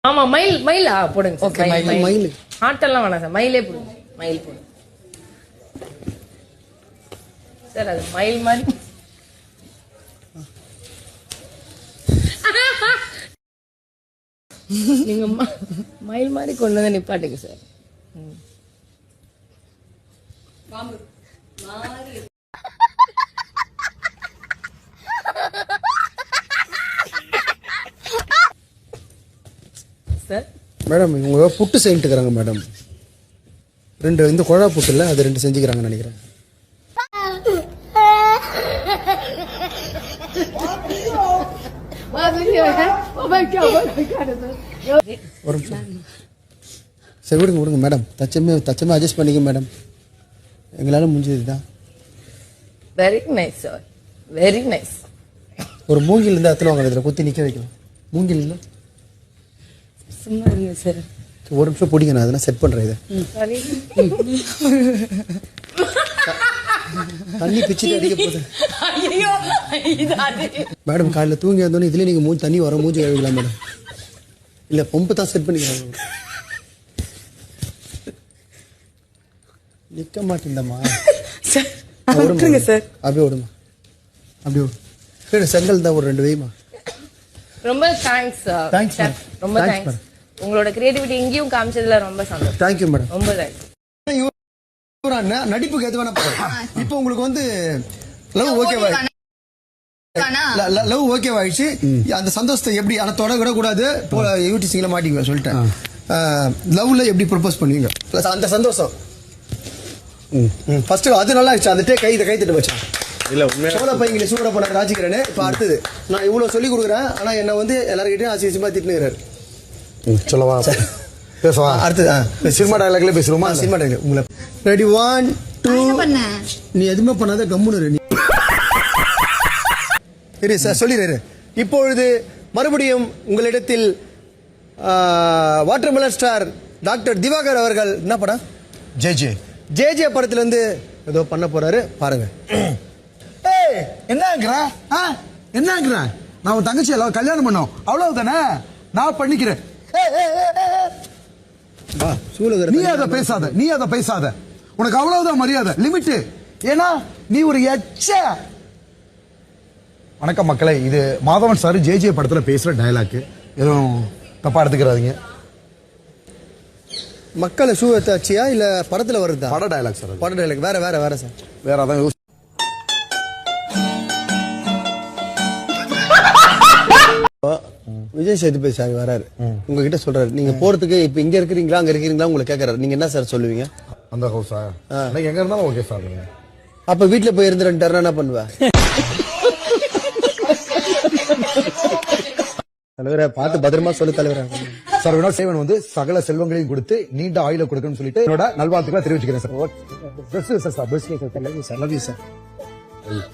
ஆமா மயில் மயில் போடுங்க ஓகே மயில் ஆட்டெல்லாம் வேணாம் சார் மயிலே போடுங்க மயில் போடுங்க சார் அது மயில் மாதிரி நீங்க மயில் மாதிரி கொண்டு வந்து நிப்பாட்டுங்க சார் சார் மேடம் இவங்க புட்டு செஞ்சுட்டு இருக்காங்க மேடம். 2 இந்த குழா புட்டு இல்ல அது 2 செஞ்சுக்கிறாங்கன்னு நினைக்கிறேன். சரி விடுங்க விடுங்க மேடம். தச்சமே அட்ஜஸ்ட் பண்ணிக்க மேடம். எங்களால முடிஞ்சதுதான். Very nice sir very nice. ஒரு மூங்கில் இருந்தா அத்தனை வாங்க இதுல குத்தி நிக்க வைக்கலாம். மூங்கில் இல்ல சும்மா இருங்க சார். ஒரு நிமிஷம் பிடிங்க நான் அதெல்லாம் செட் பண்றேன். இதை தண்ணி பிச்சுட்டு அடிக்க போகுது மேடம். காலையில தூங்கி வந்தோன்னே இதுல நீங்க தண்ணி வர மூஞ்சி கழுவிக்கலாம் மேடம். இல்ல பம்பு தான் செட் பண்ணிக்கிறாங்க. நிக்க மாட்டேந்தம்மா. விட்டுருங்க சார். அப்படியே விடுமா அப்படியே விடு. செங்கல் தான் ஒரு 2 வைமா. ரொம்ப தேங்க்ஸ் சார். ரொம்ப தேங்க்ஸ். உங்களோட கிரியேட்டிவிட்டி எங்கேயும் காமிச்சதுல ரொம்ப சந்தோஷம். Thank you madam. ரொம்ப தேங்க்ஸ். நடிப்புக்கு எது வேணா இப்போ உங்களுக்கு வந்து லவ் ஓகேவா? லவ் ஓகேவாயிடுச்சு. அந்த சந்தோஷத்தை எப்படி ஆனா தொட விட கூடாது. யூடிசிங்ல மாட்டிக்குவேன் சொல்லிட்டேன். லவ்ல எப்படி ப்ரொபோஸ் பண்ணுவீங்க? அந்த சந்தோஷம் ஃபர்ஸ்ட் அது நல்லா ஆயிடுச்சு. அந்த கை தட்டு வச்சான். இல்ல சோழ பையங்களை சூட பண்ண ராஜிக்கிறேன்னு. இப்ப அடுத்தது நான் இவ்வளவு சொல்லி கொடுக்குறேன். ஆனா என்ன வந்து எல்லாருக்கிட்டையும் ஆசிரியமா திட்டுனுறாரு. சொல்லவா பேசவா? அடுத்தது சினிமா டயலாக்ல பேசுறோமா? சினிமா டயலாக் உங்களை ரெடி 1 2 நீ எதுவுமே பண்ணாத கம்முன்னு நீ சரி சார் சொல்லிடுறாரு. இப்பொழுது மறுபடியும் உங்களிடத்தில் வாட்டர்மெலன் ஸ்டார் டாக்டர் திவாகர் அவர்கள் என்ன படம் ஜே படத்துல இருந்து ஏதோ பண்ண போறாரு பாருங்க. என்னங்கிற நான் உன் தங்கச்சி எல்லாம் கல்யாணம் பண்ணோம் அவ்வளவுதானே நான் பண்ணிக்கிறேன். நீ அதை பேசாத. உனக்கு அவ்வளவுதான் மரியாதை லிமிட். ஏன்னா நீ ஒரு எச்ச. வணக்கம் மக்களே, இது மாதவன் சார் ஜே படத்துல பேசுற டயலாக். எதுவும் தப்பா எடுத்துக்கிறாதீங்க. மக்களை ஷூ எடுத்தாச்சியா இல்ல படத்துல வருதா? பட டயலாக் சார். பட டயலாக் வேற சார். வேற அதான் விஜய் சேதுபதி சார் வராரு. உங்ககிட்ட சொல்றாரு நீங்க போறதுக்கு இப்ப இங்க இருக்கிறீங்களா அங்க இருக்கிறீங்களா உங்களை கேக்குறாரு. நீங்க என்ன சார் சொல்லுவீங்க? அந்த ஹவுஸா எங்க இருந்தாலும் ஓகே சார். அப்ப வீட்டுல போய் இருந்துட்டாருன்னா என்ன பண்ணுவ? தலைவரை பார்த்து பத்திரமா சொல்லு தலைவரா. சார் வினோத் சேவன் வந்து சகல செல்வங்களையும் கொடுத்து நீண்ட ஆயுள கொடுக்கணும்னு சொல்லிட்டு என்னோட நல்வாழ்த்துக்களை தெரிவிச்சுக்கிறேன் சார்.